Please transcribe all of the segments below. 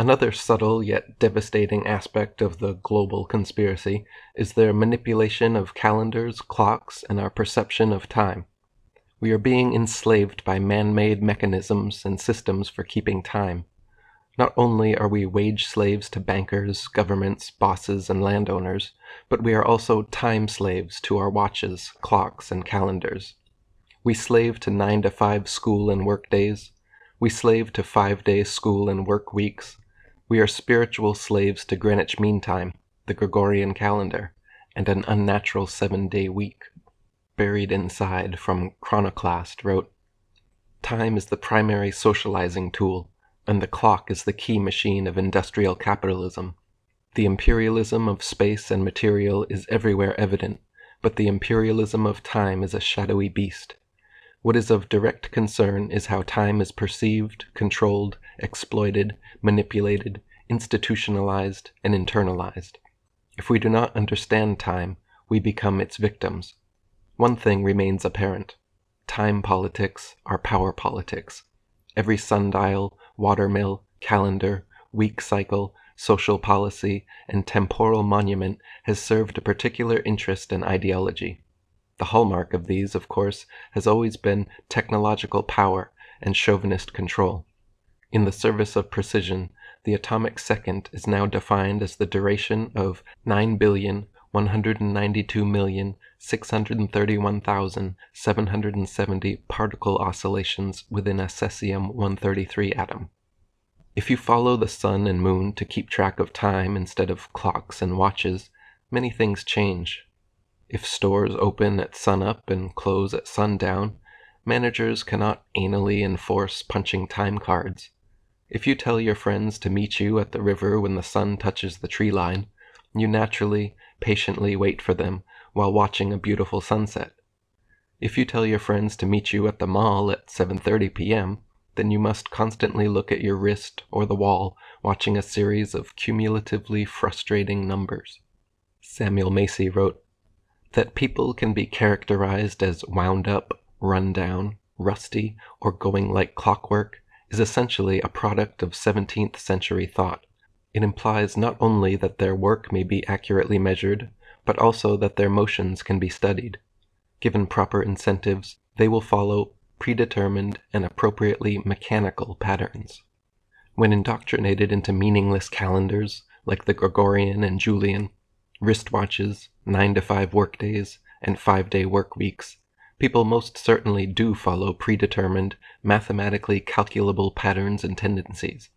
Another subtle yet devastating aspect of the global conspiracy is their manipulation of calendars, clocks, and our perception of time. We are being enslaved by man-made mechanisms and systems for keeping time. Not only are we wage slaves to bankers, governments, bosses, and landowners, but we are also time slaves to our watches, clocks, and calendars. We slave to 9-to-5 school and work days. We slave to 5-day school and work weeks. We are spiritual slaves to Greenwich Mean Time, the Gregorian calendar, and an unnatural 7-day week. Buried Inside from Chronoclast wrote, "Time is the primary socializing tool, and the clock is the key machine of industrial capitalism. The imperialism of space and material is everywhere evident, but the imperialism of time is a shadowy beast. What is of direct concern is how time is perceived, controlled, exploited, manipulated, institutionalized, and internalized. If we do not understand time, we become its victims. One thing remains apparent. Time politics are power politics. Every sundial, watermill, calendar, week cycle, social policy, and temporal monument has served a particular interest and ideology. The hallmark of these, of course, has always been technological power and chauvinist control. In the service of precision, the atomic second is now defined as the duration of 9,192,631,770 particle oscillations within a cesium-133 atom. If you follow the sun and moon to keep track of time instead of clocks and watches, many things change. If stores open at sunup and close at sundown, managers cannot anally enforce punching time cards. If you tell your friends to meet you at the river when the sun touches the tree line, you naturally, patiently wait for them while watching a beautiful sunset. If you tell your friends to meet you at the mall at 7:30 p.m., then you must constantly look at your wrist or the wall, watching a series of cumulatively frustrating numbers. Samuel Macy wrote, "That people can be characterized as wound up, run down, rusty, or going like clockwork is essentially a product of 17th century thought. It implies not only that their work may be accurately measured, but also that their motions can be studied. Given proper incentives, they will follow predetermined and appropriately mechanical patterns. When indoctrinated into meaningless calendars, like the Gregorian and Julian, wristwatches, 9-to-5 workdays, and 5-day work weeks, people most certainly do follow predetermined, mathematically calculable patterns and tendencies.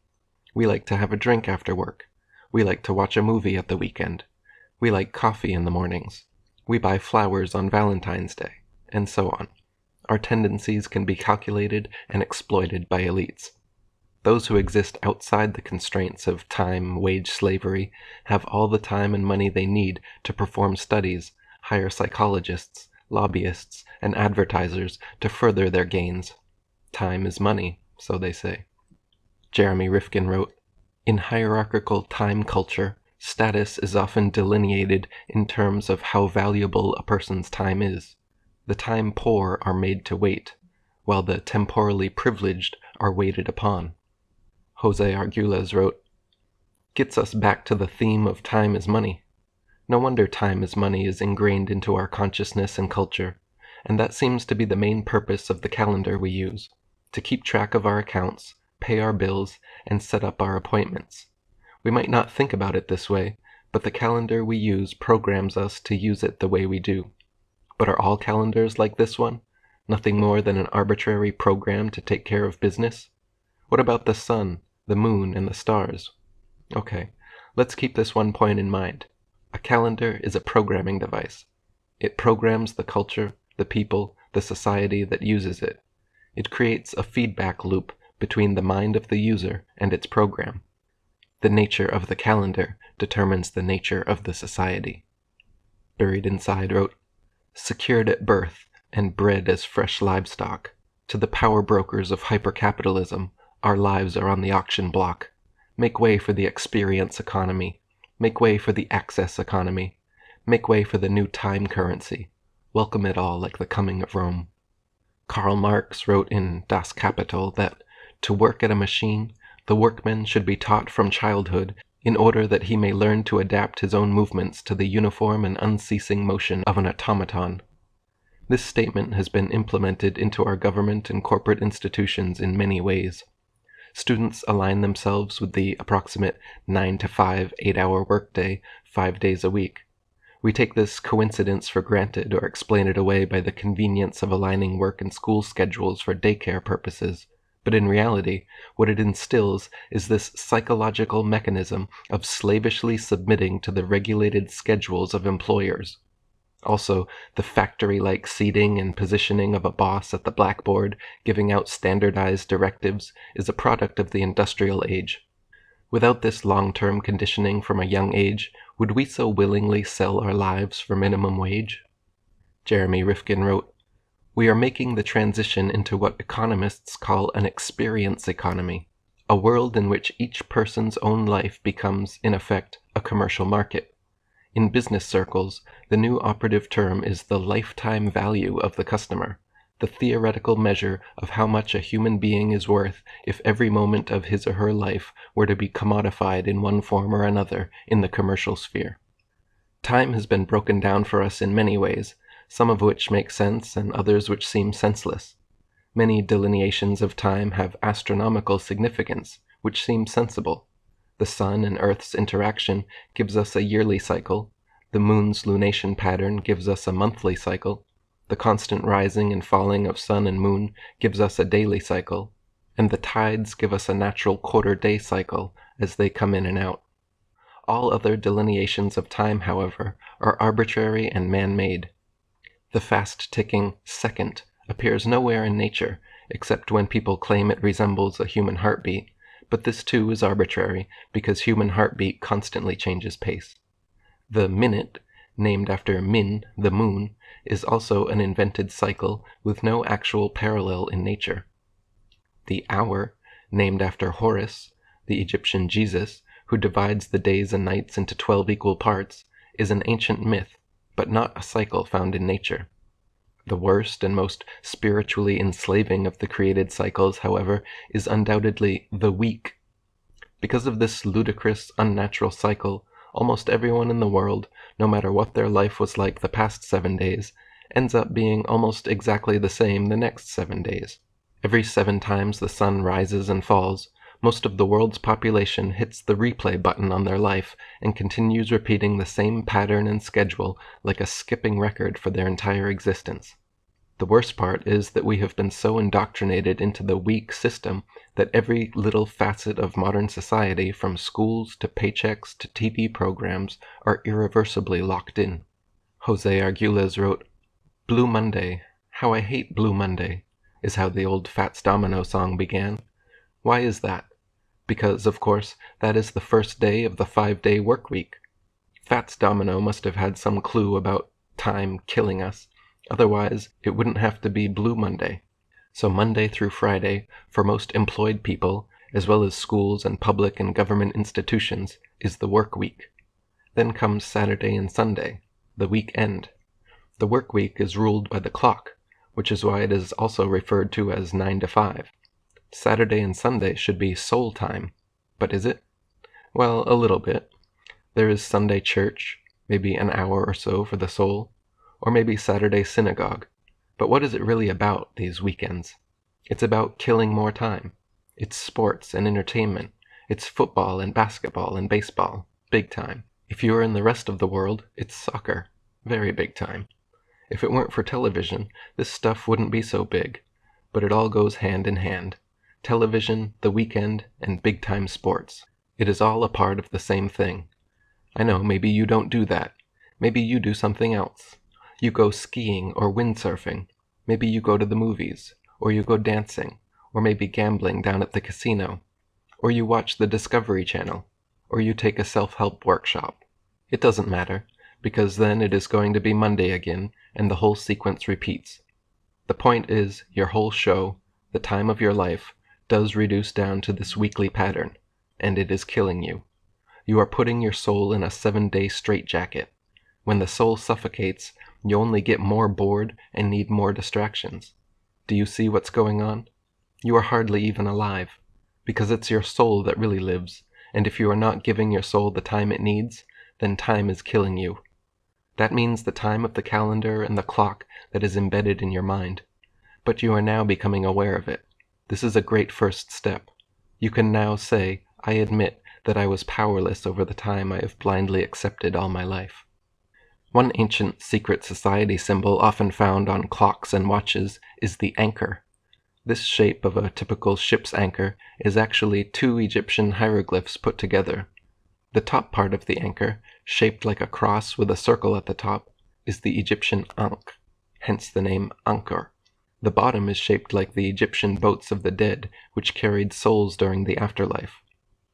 We like to have a drink after work. We like to watch a movie at the weekend. We like coffee in the mornings. We buy flowers on Valentine's Day, and so on. Our tendencies can be calculated and exploited by elites. Those who exist outside the constraints of time, wage slavery, have all the time and money they need to perform studies, hire psychologists, lobbyists, and advertisers to further their gains. Time is money, so they say." Jeremy Rifkin wrote, "In hierarchical time culture, status is often delineated in terms of how valuable a person's time is. The time poor are made to wait, while the temporally privileged are waited upon." Jose Arguelles wrote, "Gets us back to the theme of time is money. No wonder time is money is ingrained into our consciousness and culture, and that seems to be the main purpose of the calendar we use, to keep track of our accounts, pay our bills, and set up our appointments. We might not think about it this way, but the calendar we use programs us to use it the way we do. But are all calendars like this one? Nothing more than an arbitrary program to take care of business? What about the sun, the moon, and the stars? Okay, let's keep this one point in mind. A calendar is a programming device. It programs the culture, the people, the society that uses it. It creates a feedback loop between the mind of the user and its program. The nature of the calendar determines the nature of the society." Buried Inside wrote, "Secured at birth and bred as fresh livestock, to the power brokers of hypercapitalism, our lives are on the auction block. Make way for the experience economy. Make way for the access economy. Make way for the new time currency. Welcome it all like the coming of Rome." Karl Marx wrote in Das Kapital that to work at a machine, The workman should be taught from childhood in order that he may learn to adapt his own movements to the uniform and unceasing motion of an automaton. This statement has been implemented into our government and corporate institutions in many ways. Students align themselves with the approximate 9 to 5 8-hour workday 5 days a week. We take this coincidence for granted or explain it away by the convenience of aligning work and school schedules for daycare purposes. But in reality, what it instills is this psychological mechanism of slavishly submitting to the regulated schedules of employers. Also, the factory-like seating and positioning of a boss at the blackboard, giving out standardized directives, is a product of the industrial age. Without this long-term conditioning from a young age, would we so willingly sell our lives for minimum wage? Jeremy Rifkin wrote, "We are making the transition into what economists call an experience economy, a world in which each person's own life becomes, in effect, a commercial market. In business circles, the new operative term is the lifetime value of the customer, the theoretical measure of how much a human being is worth if every moment of his or her life were to be commodified in one form or another in the commercial sphere. Time has been broken down for us in many ways, some of which make sense and others which seem senseless. Many delineations of time have astronomical significance, which seem sensible. The sun and earth's interaction gives us a yearly cycle, the moon's lunation pattern gives us a monthly cycle, the constant rising and falling of sun and moon gives us a daily cycle, and the tides give us a natural quarter-day cycle as they come in and out. All other delineations of time, however, are arbitrary and man-made. The fast-ticking second appears nowhere in nature, except when people claim it resembles a human heartbeat, but this too is arbitrary because human heartbeat constantly changes pace. The minute, named after Min, the moon, is also an invented cycle with no actual parallel in nature. The hour, named after Horus, the Egyptian Jesus, who divides the days and nights into 12 equal parts, is an ancient myth, but not a cycle found in nature. The worst and most spiritually enslaving of the created cycles, however, is undoubtedly the week. Because of this ludicrous, unnatural cycle, almost everyone in the world, no matter what their life was like the past 7 days, ends up being almost exactly the same the next 7 days. Every 7 times the sun rises and falls, most of the world's population hits the replay button on their life and continues repeating the same pattern and schedule like a skipping record for their entire existence. The worst part is that we have been so indoctrinated into the week system that every little facet of modern society, from schools to paychecks to TV programs, are irreversibly locked in. Jose Arguelles wrote, "Blue Monday, how I hate Blue Monday," is how the old Fats Domino song began. Why is that? Because, of course, that is the first day of the 5-day work week. Fats Domino must have had some clue about time killing us. Otherwise, it wouldn't have to be Blue Monday. So Monday through Friday, for most employed people, as well as schools and public and government institutions, is the work week. Then comes Saturday and Sunday, the weekend. The work week is ruled by the clock, which is why it is also referred to as 9 to 5. Saturday and Sunday should be soul time. But is it? Well, a little bit. There is Sunday church, maybe an hour or so for the soul, or maybe Saturday synagogue. But what is it really about, these weekends? It's about killing more time. It's sports and entertainment. It's football and basketball and baseball, big time. If you are in the rest of the world, it's soccer, very big time. If it weren't for television, this stuff wouldn't be so big. But it all goes hand in hand. Television, the weekend, and big-time sports. It is all a part of the same thing. I know, maybe you don't do that. Maybe you do something else. You go skiing or windsurfing. Maybe you go to the movies, or you go dancing, or maybe gambling down at the casino. Or you watch the Discovery Channel, or you take a self-help workshop. It doesn't matter, because then it is going to be Monday again, and the whole sequence repeats. The point is, your whole show, the time of your life, does reduce down to this weekly pattern, and it is killing you. You are putting your soul in a 7-day straitjacket. When the soul suffocates, you only get more bored and need more distractions. Do you see what's going on? You are hardly even alive. because it's your soul that really lives, and if you are not giving your soul the time it needs, then time is killing you. That means the time of the calendar and the clock that is embedded in your mind. But you are now becoming aware of it. This is a great first step. You can now say, I admit that I was powerless over the time I have blindly accepted all my life. One ancient secret society symbol often found on clocks and watches is the anchor. This shape of a typical ship's anchor is actually two Egyptian hieroglyphs put together. The top part of the anchor, shaped like a cross with a circle at the top, is the Egyptian ankh, hence the name Angkor. The bottom is shaped like the Egyptian boats of the dead, which carried souls during the afterlife.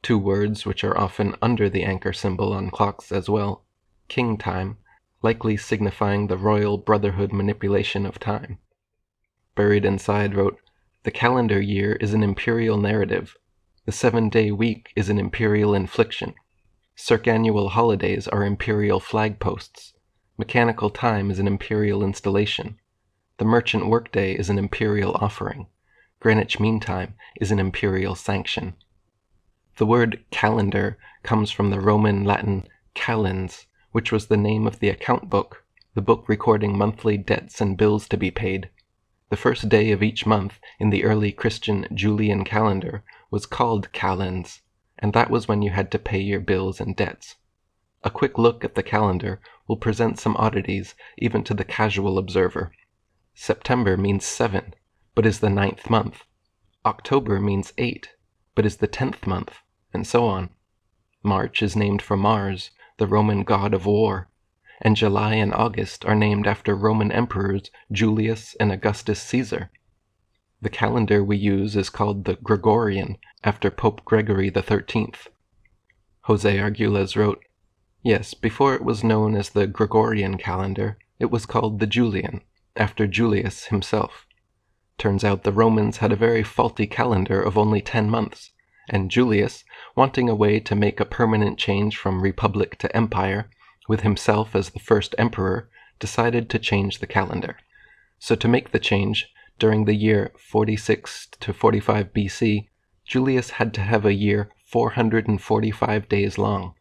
Two words which are often under the anchor symbol on clocks as well, king time, likely signifying the royal brotherhood manipulation of time. Buried inside wrote, the calendar year is an imperial narrative. The 7-day week is an imperial infliction. Circannual holidays are imperial flagposts. Mechanical time is an imperial installation. The merchant workday is an imperial offering. Greenwich Mean Time is an imperial sanction. The word calendar comes from the Roman Latin calens, which was the name of the account book, the book recording monthly debts and bills to be paid. The first day of each month in the early Christian Julian calendar was called calends, and that was when you had to pay your bills and debts. A quick look at the calendar will present some oddities even to the casual observer. September means 7, but is the 9th month. October means 8, but is the 10th month, and so on. March is named for Mars, the Roman god of war, and July and August are named after Roman emperors Julius and Augustus Caesar. The calendar we use is called the Gregorian, after Pope Gregory XIII. Jose Arguelles wrote, yes, before it was known as the Gregorian calendar, it was called the Julian, after Julius himself. Turns out the Romans had a very faulty calendar of only 10 months, and Julius, wanting a way to make a permanent change from republic to empire, with himself as the first emperor, decided to change the calendar. So to make the change, during the year 46 to 45 BC, Julius had to have a year 445 days long.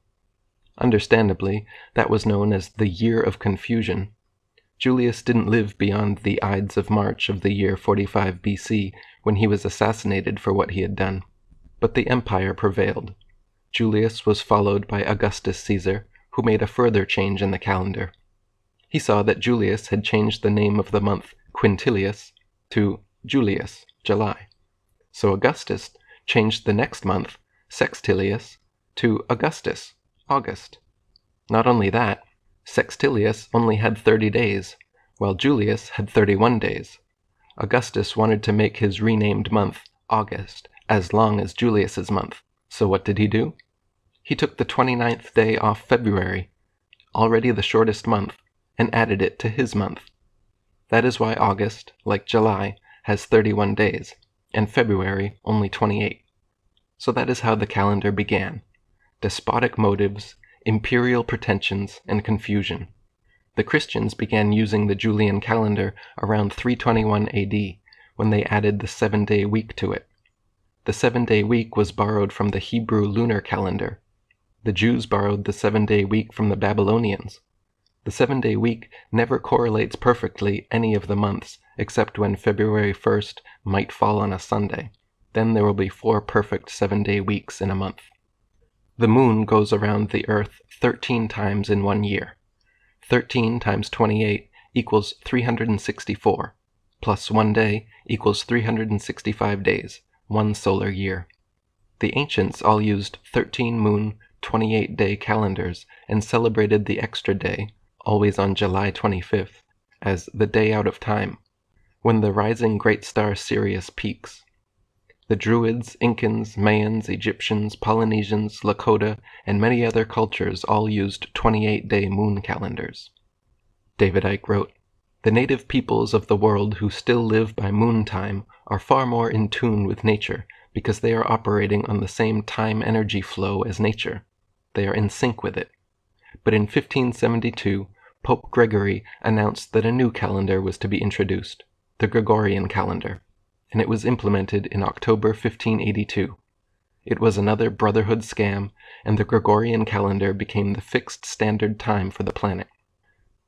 Understandably, that was known as the Year of Confusion. Julius didn't live beyond the Ides of March of the year 45 BC, when he was assassinated for what he had done. But the empire prevailed. Julius was followed by Augustus Caesar, who made a further change in the calendar. He saw that Julius had changed the name of the month Quintilius to Julius, July. So Augustus changed the next month, Sextilius, to Augustus, August. Not only that, Sextilius only had 30 days, while Julius had 31 days. Augustus wanted to make his renamed month, August, as long as Julius's month. So what did he do? He took the 29th day off February, already the shortest month, and added it to his month. That is why August, like July, has 31 days, and February only 28. So that is how the calendar began. Despotic motives, imperial pretensions, and confusion. The Christians began using the Julian calendar around 321 AD, when they added the 7-day week to it. The 7-day week was borrowed from the Hebrew lunar calendar. The Jews borrowed the 7-day week from the Babylonians. The 7-day week never correlates perfectly any of the months, except when February 1st might fall on a Sunday. Then there will be 4 perfect 7-day weeks in a month. The moon goes around the earth 13 times in 1 year. 13 times 28 equals 364, plus 1 day equals 365 days, 1 solar year. The ancients all used 13-moon, 28-day calendars and celebrated the extra day, always on July 25th, as the day out of time, when the rising great star Sirius peaks. The Druids, Incans, Mayans, Egyptians, Polynesians, Lakota, and many other cultures all used 28-day moon calendars. David Icke wrote, "The native peoples of the world who still live by moon time are far more in tune with nature because they are operating on the same time-energy flow as nature. They are in sync with it. But in 1572, Pope Gregory announced that a new calendar was to be introduced, the Gregorian calendar, and it was implemented in October 1582. It was another Brotherhood scam, and the Gregorian calendar became the fixed standard time for the planet.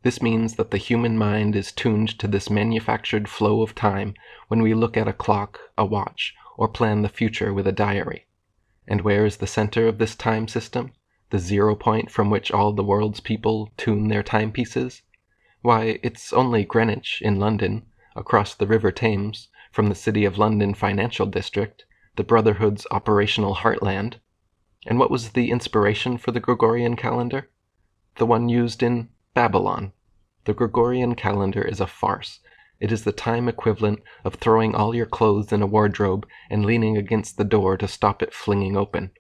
This means that the human mind is tuned to this manufactured flow of time when we look at a clock, a watch, or plan the future with a diary. And where is the center of this time system? The 0 point from which all the world's people tune their timepieces? Why, it's only Greenwich in London, across the River Thames, from the City of London financial district, the Brotherhood's operational heartland. And what was the inspiration for the Gregorian calendar? The one used in Babylon. The Gregorian calendar is a farce. It is the time equivalent of throwing all your clothes in a wardrobe and leaning against the door to stop it flinging open.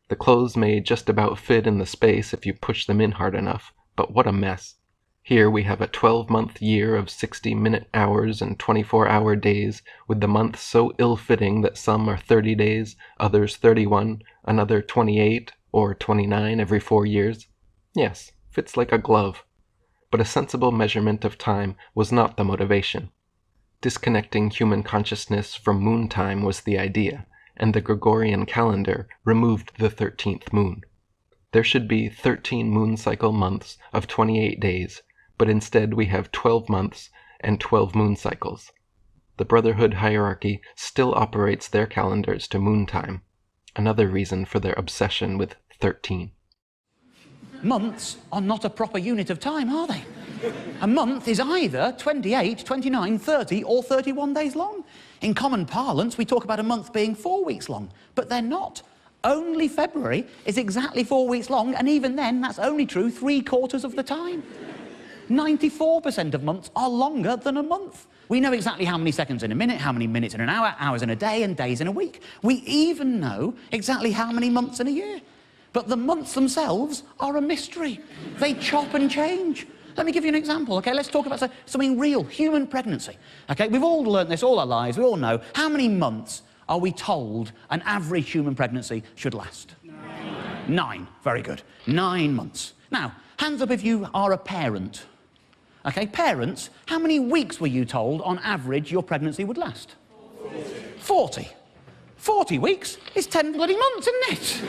The clothes may just about fit in the space if you push them in hard enough, but what a mess. Here we have a 12-month year of 60-minute hours and 24-hour days, with the months so ill-fitting that some are 30 days, others 31, another 28 or 29 every 4 years. Yes, fits like a glove. But a sensible measurement of time was not the motivation. Disconnecting human consciousness from moon time was the idea, and the Gregorian calendar removed the 13th moon. There should be 13 moon cycle months of 28 days, but instead we have 12 months and 12 moon cycles. The Brotherhood hierarchy still operates their calendars to moon time, another reason for their obsession with 13. Months are not a proper unit of time, are they? A month is either 28, 29, 30 or 31 days long. In common parlance, we talk about a month being 4 weeks long, but they're not. Only February is exactly 4 weeks long, and even then, that's only true 3/4 of the time. 94% of months are longer than a month. We know exactly how many seconds in a minute, how many minutes in an hour, hours in a day, and days in a week. We even know exactly how many months in a year. But the months themselves are a mystery. They chop and change. Let me give you an example, okay? Let's talk about something real, human pregnancy. Okay, we've all learned this all our lives. We all know. How many months are we told an average human pregnancy should last? 9. Very good. 9 months. Now, hands up if you are a parent. Okay, parents, how many weeks were you told on average your pregnancy would last? 40. 40 weeks is 10 bloody months, isn't it?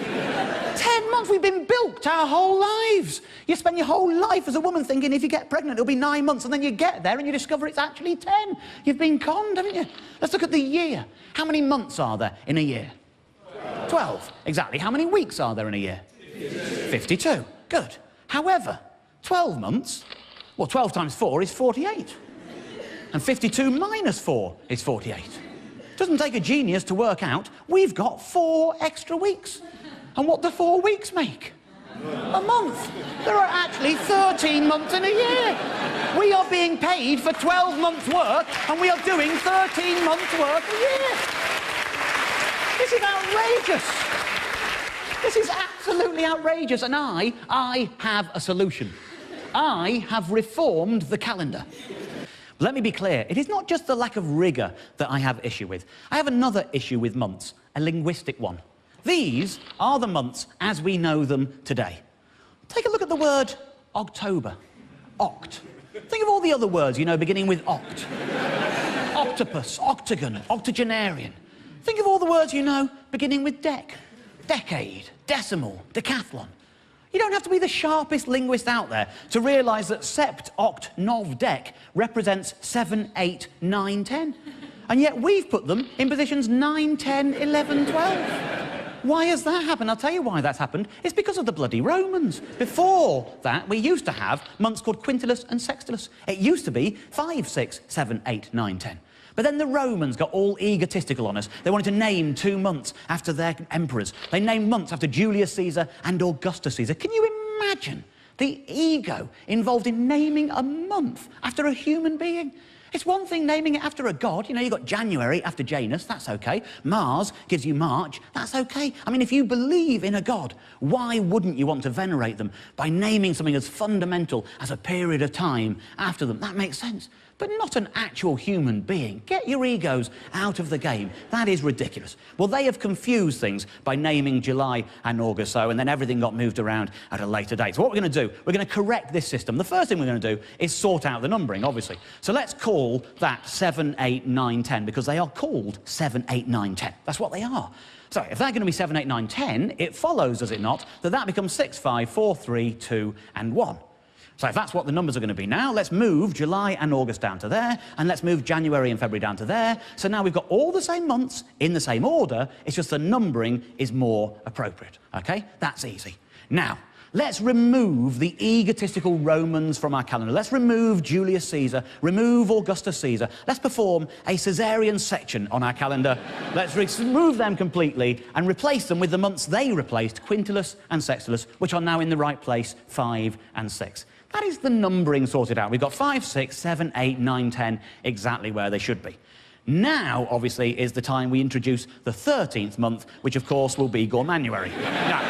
10 months, we've been bilked our whole lives. You spend your whole life as a woman thinking if you get pregnant it'll be 9 months, and then you get there and you discover it's actually 10. You've been conned, haven't you? Let's look at the year. How many months are there in a year? 12. Exactly. How many weeks are there in a year? 52. Good. However, 12 months, well, 12 times 4 is 48. And 52 minus 4 is 48. Doesn't take a genius to work out we've got 4 extra weeks. And what do 4 weeks make? A month. There are actually 13 months in a year. We are being paid for 12 months' work, and we are doing 13 months' work a year. This is outrageous. This is absolutely outrageous, and I have a solution. I have reformed the calendar. Let me be clear, it is not just the lack of rigour that I have issue with. I have another issue with months, a linguistic one. These are the months as we know them today. Take a look at the word October. Oct. Think of all the other words you know beginning with oct. Octopus, octagon, octogenarian. Think of all the words you know beginning with dec. Decade, decimal, decathlon. You don't have to be the sharpest linguist out there to realise that sept, oct, nov, dec represents 7, 8, 9, 10. And yet we've put them in positions 9, 10, 11, 12. Why has that happened? I'll tell you why that's happened. It's because of the bloody Romans. Before that, we used to have months called quintilis and sextilis. It used to be 5, 6, 7, 8, 9, 10. But then the Romans got all egotistical on us. They wanted to name 2 months after their emperors. They named months after Julius Caesar and Augustus Caesar. Can you imagine the ego involved in naming a month after a human being? It's one thing naming it after a god. You know, you've got January after Janus, that's okay. Mars gives you March, that's okay. I mean, if you believe in a god, why wouldn't you want to venerate them by naming something as fundamental as a period of time after them? That makes sense. But not an actual human being. Get your egos out of the game. That is ridiculous. Well, they have confused things by naming July and August so, and then everything got moved around at a later date. So what we're going to do, we're going to correct this system. The first thing we're going to do is sort out the numbering, obviously. So let's call that 7, 8, 9, 10, because they are called 7, 8, 9, 10. That's what they are. So if they're going to be 7, 8, 9, 10, it follows, does it not, that that becomes 6, 5, 4, 3, 2, and 1. So if that's what the numbers are going to be now, let's move July and August down to there, and let's move January and February down to there. So now we've got all the same months in the same order, it's just the numbering is more appropriate, okay? That's easy. Now, let's remove the egotistical Romans from our calendar. Let's remove Julius Caesar, remove Augustus Caesar. Let's perform a Caesarean section on our calendar. Let's remove them completely and replace them with the months they replaced, Quintillus and Sextillus, which are now in the right place, 5 and 6. That is the numbering sorted out. We've got 5, 6, 7, 8, 9, 10, exactly where they should be. Now, obviously, is the time we introduce the 13th month, which, of course, will be Gormanuary. Now,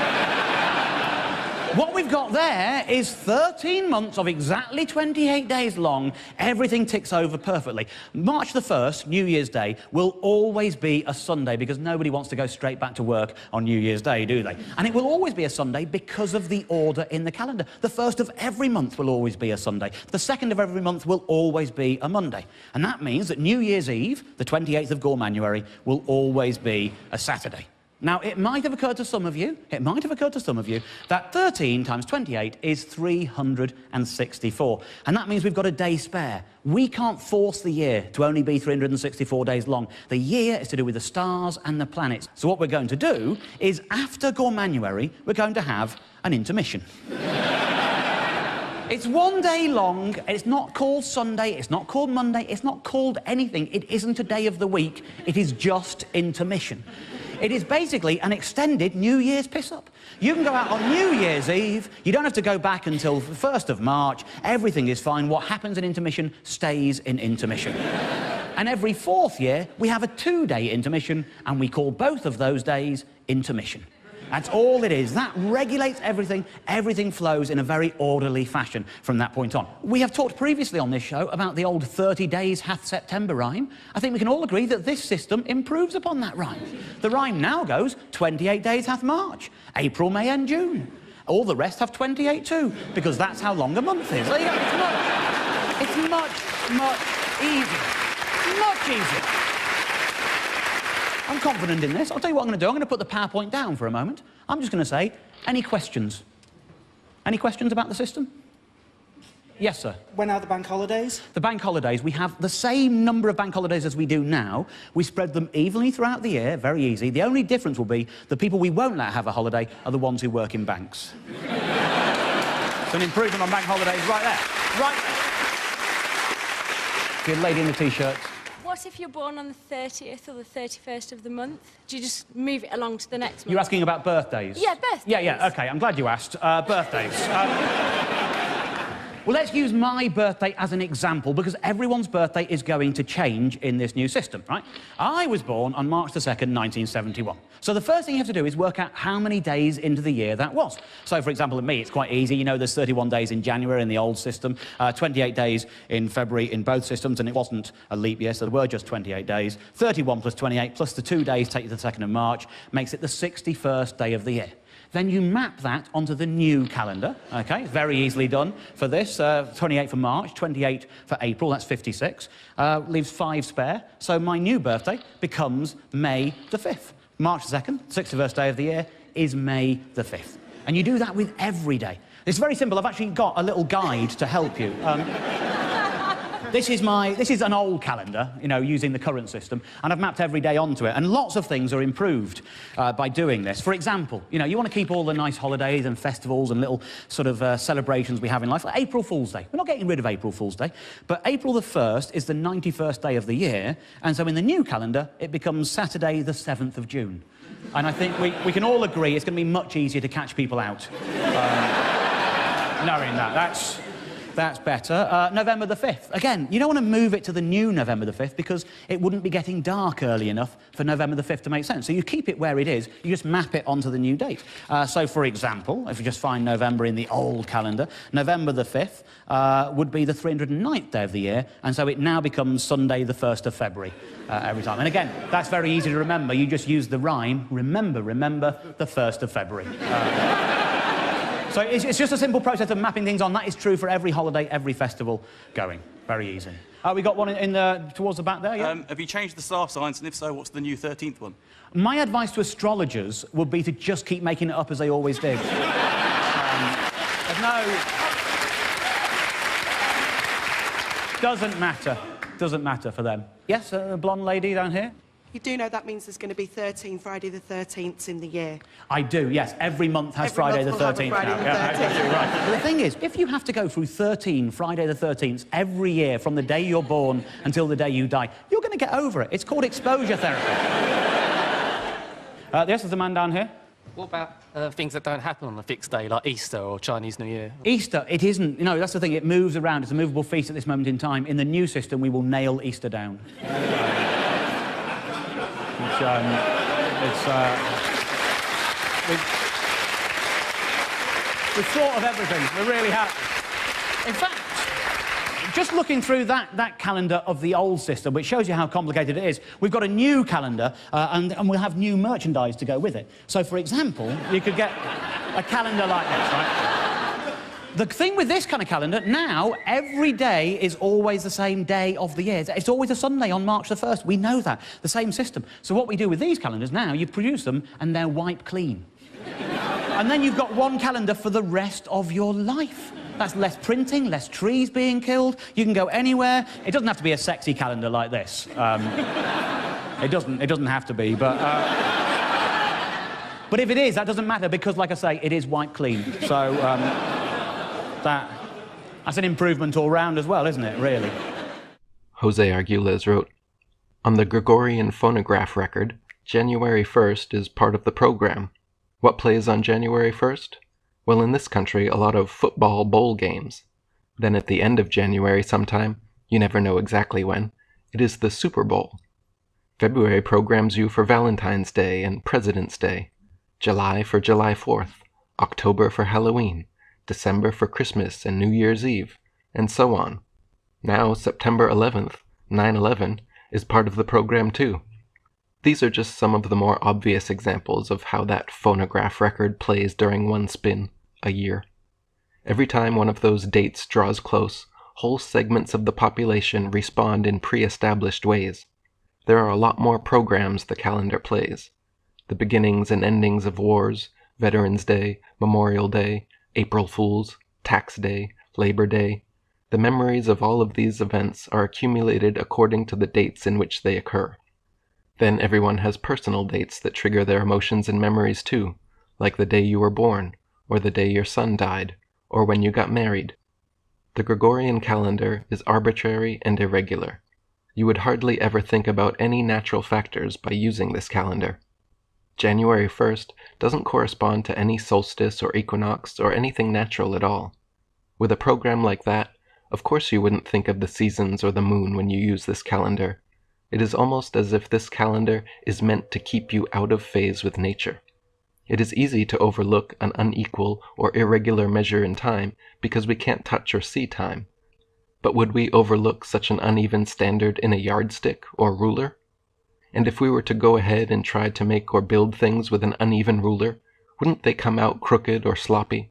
what we've got there is 13 months of exactly 28 days long. Everything ticks over perfectly. March the 1st, New Year's Day, will always be a Sunday because nobody wants to go straight back to work on New Year's Day, do they? And it will always be a Sunday because of the order in the calendar. The 1st of every month will always be a Sunday. The 2nd of every month will always be a Monday. And that means that New Year's Eve, the 28th of Gormanuary, will always be a Saturday. Now, it might have occurred to some of you, that 13 times 28 is 364. And that means we've got a day spare. We can't force the year to only be 364 days long. The year is to do with the stars and the planets. So what we're going to do is, after Gormanuary, we're going to have an intermission. It's 1 day long, it's not called Sunday, it's not called Monday, it's not called anything. It isn't a day of the week, it is just intermission. It is basically an extended New Year's piss-up. You can go out on New Year's Eve, you don't have to go back until the 1st of March, everything is fine. What happens in intermission stays in intermission. And every 4th year, we have a 2-day intermission, and we call both of those days intermission. That's all it is. That regulates everything. Everything flows in a very orderly fashion from that point on. We have talked previously on this show about the old 30 days hath September rhyme. I think we can all agree that this system improves upon that rhyme. The rhyme now goes 28 days hath March, April, May and June. All the rest have 28 too, because that's how long a month is. It's much easier. Much easier. I'm confident in this. I'll tell you what I'm going to do. I'm going to put the PowerPoint down for a moment. I'm just going to say, any questions? Any questions about the system? Yes, sir. When are the bank holidays? The bank holidays, we have the same number of bank holidays as we do now. We spread them evenly throughout the year, very easy. The only difference will be the people we won't let have a holiday are the ones who work in banks. It's an improvement on bank holidays right there. Right there. Good lady in the T-shirt. What if you're born on the 30th or the 31st of the month? Do you just move it along to the next month? You're asking about birthdays? Yeah, birthdays. Yeah, OK, I'm glad you asked. Birthdays. Well, let's use my birthday as an example, because everyone's birthday is going to change in this new system, right? I was born on March the 2nd, 1971. So the first thing you have to do is work out how many days into the year that was. So, for example, in me, it's quite easy. You know, there's 31 days in January in the old system, 28 days in February in both systems, and it wasn't a leap year, so there were just 28 days. 31 plus 28 plus the 2 days take you to the 2nd of March, makes it the 61st day of the year. Then you map that onto the new calendar, OK? Very easily done for this. 28 for March, 28 for April, that's 56. Leaves 5 spare. So my new birthday becomes May the 5th. March the 2nd, 61st day of the year, is May the 5th. And you do that with every day. It's very simple. I've actually got a little guide to help you. This is an old calendar, you know, using the current system, and I've mapped every day onto it, and lots of things are improved by doing this. For example, you know, you want to keep all the nice holidays and festivals and little sort of celebrations we have in life, like April Fool's Day. We're not getting rid of April Fool's Day, but April the 1st is the 91st day of the year, and so in the new calendar, it becomes Saturday the 7th of June. And I think we can all agree it's going to be much easier to catch people out. Knowing that, that's better. November the 5th. Again, you don't want to move it to the new November the 5th because it wouldn't be getting dark early enough for November the 5th to make sense. So you keep it where it is, you just map it onto the new date. So, for example, if you just find November in the old calendar, November the 5th would be the 309th day of the year, and so it now becomes Sunday the 1st of February every time. And again, that's very easy to remember. You just use the rhyme, remember the 1st of February. So it's just a simple process of mapping things on. That is true for every holiday, every festival going. Very easy. We got one towards the back there, yeah? Have you changed the star signs, and if so, what's the new 13th one? My advice to astrologers would be to just keep making it up as they always did. There's no... Doesn't matter for them. Yes, a blonde lady down here? You do know that means there's going to be 13 Friday the 13th in the year. I do, yes. Every month has Friday the 13th now. Friday the 13th. Yeah, right. But the thing is, if you have to go through 13 Friday the 13th every year from the day you're born until the day you die, you're going to get over it. It's called exposure therapy. Yes, there's a man down here. What about things that don't happen on a fixed day, like Easter or Chinese New Year? Easter, it isn't. You know, that's the thing. It moves around. It's a movable feast at this moment in time. In the new system, we will nail Easter down. We've thought of everything. We really have. In fact, just looking through that calendar of the old system, which shows you how complicated it is, we've got a new calendar, and we'll have new merchandise to go with it. So, for example, you could get a calendar like this, right? The thing with this kind of calendar, now, every day is always the same day of the year. It's always a Sunday on March the 1st. We know that. The same system. So what we do with these calendars now, you produce them, and they're wiped clean. And then you've got one calendar for the rest of your life. That's less printing, less trees being killed. You can go anywhere. It doesn't have to be a sexy calendar like this. It doesn't have to be, but if it is, that doesn't matter, because, like I say, it is wiped clean. So, that's an improvement all round as well, isn't it, really? Jose Arguelles wrote, "On the Gregorian phonograph record, January 1st is part of the program. What plays on January 1st? Well, in this country, a lot of football bowl games. Then at the end of January sometime, you never know exactly when, it is the Super Bowl. February programs you for Valentine's Day and President's Day, July for July 4th, October for Halloween, December for Christmas and New Year's Eve, and so on. Now September 11th, 9/11, is part of the program too. These are just some of the more obvious examples of how that phonograph record plays during one spin, a year. Every time one of those dates draws close, whole segments of the population respond in pre-established ways. There are a lot more programs the calendar plays. The beginnings and endings of wars, Veterans Day, Memorial Day, April Fools, Tax Day, Labor Day. The memories of all of these events are accumulated according to the dates in which they occur. Then everyone has personal dates that trigger their emotions and memories too, like the day you were born, or the day your son died, or when you got married. The Gregorian calendar is arbitrary and irregular. You would hardly ever think about any natural factors by using this calendar. January 1st doesn't correspond to any solstice or equinox or anything natural at all. With a program like that, of course you wouldn't think of the seasons or the moon when you use this calendar. It is almost as if this calendar is meant to keep you out of phase with nature. It is easy to overlook an unequal or irregular measure in time because we can't touch or see time. But would we overlook such an uneven standard in a yardstick or ruler? And if we were to go ahead and try to make or build things with an uneven ruler, wouldn't they come out crooked or sloppy?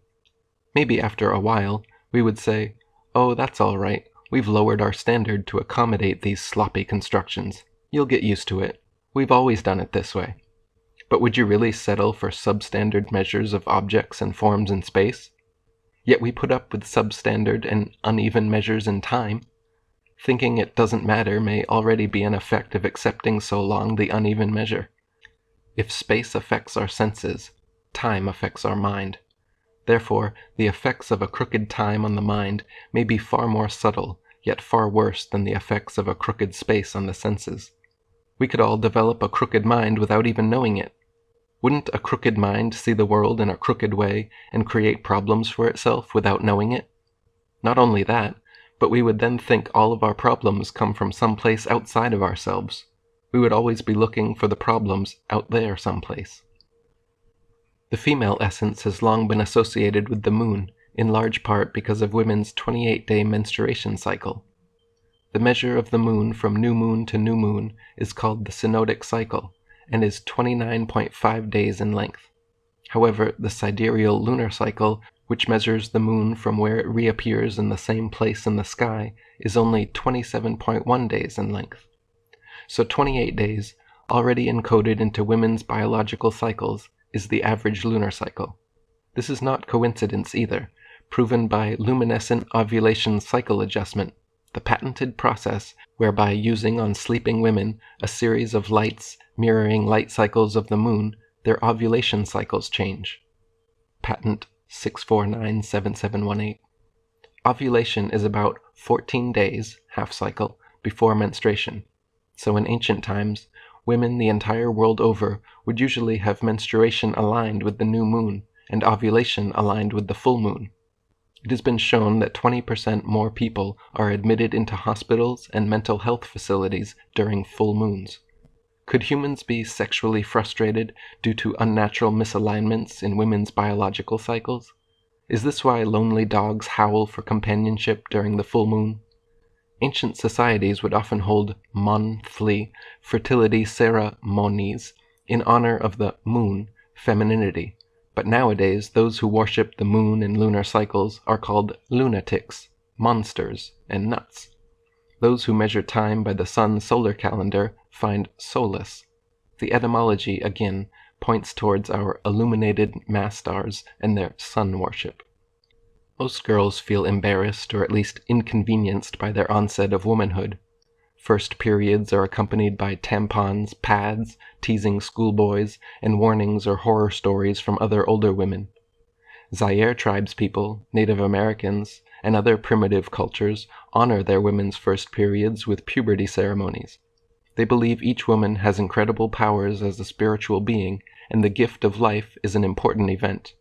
Maybe after a while, we would say, "Oh, that's all right. We've lowered our standard to accommodate these sloppy constructions. You'll get used to it. We've always done it this way." But would you really settle for substandard measures of objects and forms in space? Yet we put up with substandard and uneven measures in time. Thinking it doesn't matter may already be an effect of accepting so long the uneven measure. If space affects our senses, time affects our mind. Therefore, the effects of a crooked time on the mind may be far more subtle, yet far worse than the effects of a crooked space on the senses. We could all develop a crooked mind without even knowing it. Wouldn't a crooked mind see the world in a crooked way and create problems for itself without knowing it? Not only that, but we would then think all of our problems come from someplace outside of ourselves. We would always be looking for the problems out there someplace. The female essence has long been associated with the moon, in large part because of women's 28-day menstruation cycle. The measure of the moon from new moon to new moon is called the synodic cycle, and is 29.5 days in length. However, the sidereal lunar cycle, which measures the moon from where it reappears in the same place in the sky, is only 27.1 days in length. So 28 days, already encoded into women's biological cycles, is the average lunar cycle. This is not coincidence either, proven by luminescent ovulation cycle adjustment, the patented process whereby using on sleeping women a series of lights mirroring light cycles of the moon, their ovulation cycles change. Patent 6497718. Ovulation is about 14 days, half cycle, before menstruation. So in ancient times, women the entire world over would usually have menstruation aligned with the new moon and ovulation aligned with the full moon. It has been shown that 20% more people are admitted into hospitals and mental health facilities during full moons. Could humans be sexually frustrated due to unnatural misalignments in women's biological cycles? Is this why lonely dogs howl for companionship during the full moon? Ancient societies would often hold monthly fertility ceremonies in honor of the moon, femininity, but nowadays those who worship the moon and lunar cycles are called lunatics, monsters, and nuts. Those who measure time by the sun's solar calendar find solace. The etymology, again, points towards our illuminated mass stars and their sun worship. Most girls feel embarrassed or at least inconvenienced by their onset of womanhood. First periods are accompanied by tampons, pads, teasing schoolboys, and warnings or horror stories from other older women. Zaire tribespeople, Native Americans, and other primitive cultures honor their women's first periods with puberty ceremonies. They believe each woman has incredible powers as a spiritual being, and the gift of life is an important event.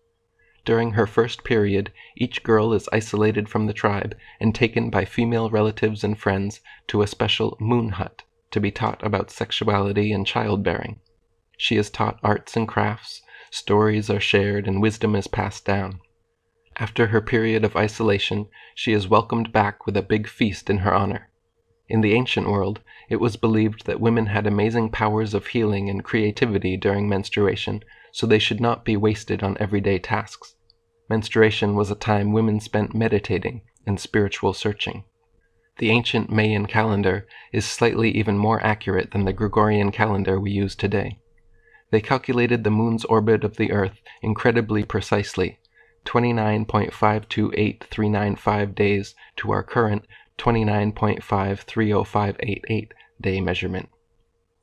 During her first period, each girl is isolated from the tribe and taken by female relatives and friends to a special moon hut to be taught about sexuality and childbearing. She is taught arts and crafts, stories are shared, and wisdom is passed down. After her period of isolation, she is welcomed back with a big feast in her honor. In the ancient world, it was believed that women had amazing powers of healing and creativity during menstruation, so they should not be wasted on everyday tasks. Menstruation was a time women spent meditating and spiritual searching. The ancient Mayan calendar is slightly even more accurate than the Gregorian calendar we use today. They calculated the moon's orbit of the Earth incredibly precisely, 29.528395 days to our current 29.530588 day measurement.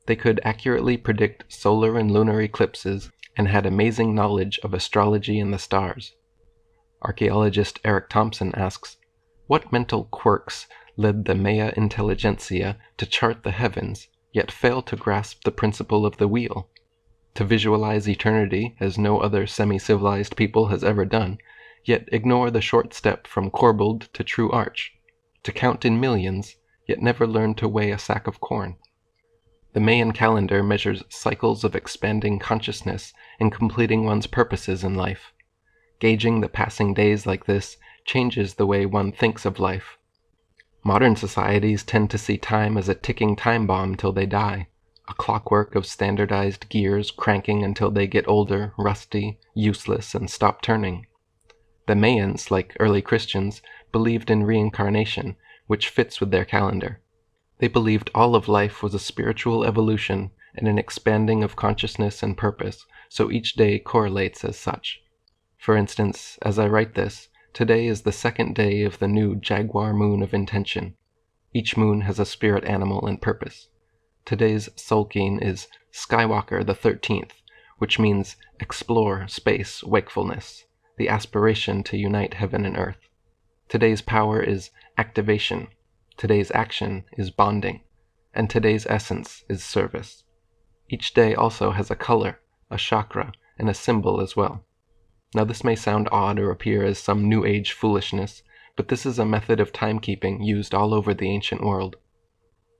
They could accurately predict solar and lunar eclipses and had amazing knowledge of astrology and the stars. Archaeologist Eric Thompson asks, what mental quirks led the Maya intelligentsia to chart the heavens, yet fail to grasp the principle of the wheel? To visualize eternity as no other semi-civilized people has ever done, yet ignore the short step from Corbould to True Arch. To count in millions, yet never learn to weigh a sack of corn. The Mayan calendar measures cycles of expanding consciousness and completing one's purposes in life. Gauging the passing days like this changes the way one thinks of life. Modern societies tend to see time as a ticking time bomb till they die, a clockwork of standardized gears cranking until they get older, rusty, useless, and stop turning. The Mayans, like early Christians, believed in reincarnation, which fits with their calendar. They believed all of life was a spiritual evolution and an expanding of consciousness and purpose, so each day correlates as such. For instance, as I write this, today is the second day of the new Jaguar moon of intention. Each moon has a spirit animal and purpose. Today's Tzolk'in is Skywalker the 13th, which means explore, space, wakefulness, the aspiration to unite heaven and earth. Today's power is activation. Today's action is bonding. And today's essence is service. Each day also has a color, a chakra, and a symbol as well. Now this may sound odd or appear as some New Age foolishness, but this is a method of timekeeping used all over the ancient world.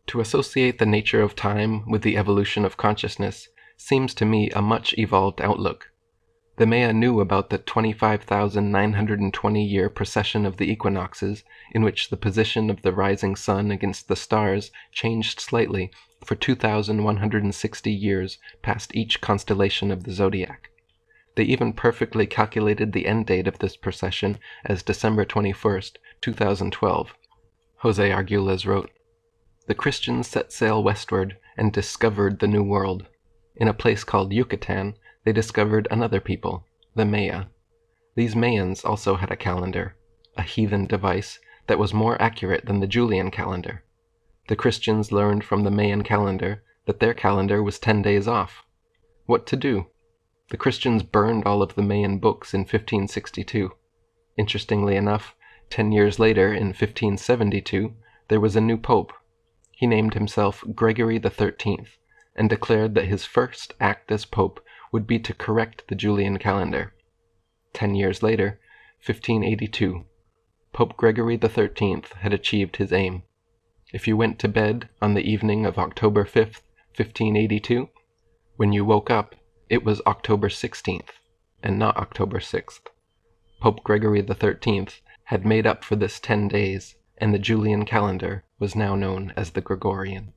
To associate the nature of time with the evolution of consciousness seems to me a much evolved outlook. The Maya knew about the 25,920-year precession of the equinoxes, in which the position of the rising sun against the stars changed slightly for 2,160 years past each constellation of the zodiac. They even perfectly calculated the end date of this procession as December 21st, 2012. Jose Arguelles wrote, "The Christians set sail westward and discovered the New World. In a place called Yucatan, they discovered another people, the Maya. These Mayans also had a calendar, a heathen device that was more accurate than the Julian calendar. The Christians learned from the Mayan calendar that their calendar was 10 days off. What to do? The Christians burned all of the Mayan books in 1562. Interestingly enough, 10 years later, in 1572, there was a new pope. He named himself Gregory XIII and declared that his first act as pope would be to correct the Julian calendar. 10 years later, 1582, Pope Gregory XIII had achieved his aim. If you went to bed on the evening of October 5th, 1582, when you woke up, it was October 16th, and not October 6th. Pope Gregory XIII had made up for this 10 days, and the Julian calendar was now known as the Gregorian.